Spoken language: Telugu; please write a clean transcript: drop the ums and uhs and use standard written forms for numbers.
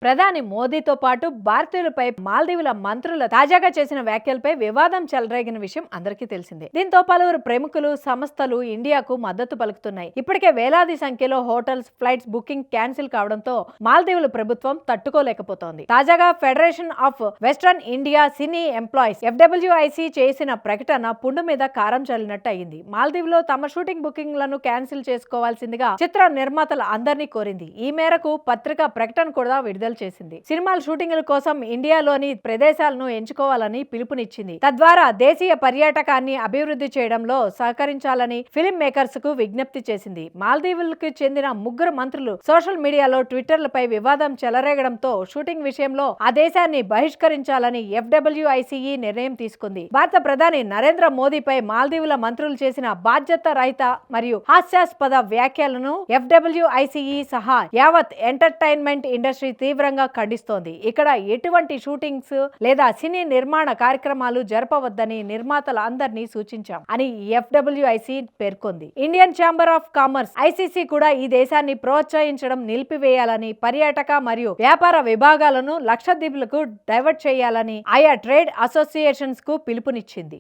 ప్రధాని మోదీతో పాటు భారతీయులపై మాల్దీవుల మంత్రుల తాజాగా చేసిన వ్యాఖ్యలపై వివాదం చెలరేగిన విషయం అందరికీ తెలిసిందే. దీంతో పలువురు ప్రముఖులు, సంస్థలు ఇండియాకు మద్దతు పలుకుతున్నాయి. ఇప్పటికే వేలాది సంఖ్యలో హోటల్స్, ఫ్లైట్స్ బుకింగ్ క్యాన్సిల్ కావడంతో మాల్దీవుల ప్రభుత్వం తట్టుకోలేకపోతోంది. తాజాగా federation of western India cine employees FWIC చేసిన ప్రకటన పుండు మీద కారం చల్లినట్టు అయింది. మాల్దీవులో తమ షూటింగ్ బుకింగ్లను క్యాన్సిల్ చేసుకోవాల్సిందిగా చిత్ర నిర్మాతల అందరినీ కోరింది. ఈ మేరకు పత్రికా ప్రకటన కూడా విడుదల చేసింది. సినిమాల షూటింగ్ల కోసం ఇండియాలోని ప్రదేశాలను ఎంచుకోవాలని పిలుపునిచ్చింది. తద్వారా దేశీయ పర్యాటకాన్ని అభివృద్ధి చేయడంలో సహకరించాలని ఫిల్మ్ మేకర్స్ కు విజ్ఞప్తి చేసింది. మాల్దీవులకు చెందిన ముగ్గురు మంత్రులు సోషల్ మీడియాలో ట్విట్టర్లపై వివాదం చెలరేగడంతో షూటింగ్ విషయంలో ఆ దేశాన్ని బహిష్కరించాలని FWICE నిర్ణయం తీసుకుంది. భారత ప్రధాని నరేంద్ర మోదీపై మాల్దీవుల మంత్రులు చేసిన బాధ్యత రహిత మరియు హాస్యాస్పద వ్యాఖ్యలను FWICE సహా యావత్ ఎంటర్టైన్మెంట్ ఇండస్ట్రీ తీవ్రంగా ఖండిస్తోంది. ఇక్కడ ఎటువంటి షూటింగ్స్ లేదా సినీ నిర్మాణ కార్యక్రమాలు జరపవద్దని నిర్మాతల అందరినీ సూచించాం అని FWIC పేర్కొంది. Indian chamber of commerce ICC కూడా ఈ దేశాన్ని ప్రోత్సహించడం నిలిపివేయాలని, పర్యాటక మరియు వ్యాపార విభాగాలను లక్షద్వీపులకు డైవర్ట్ చేయాలని ఆయా ట్రేడ్ అసోసియేషన్స్ కు పిలుపునిచ్చింది.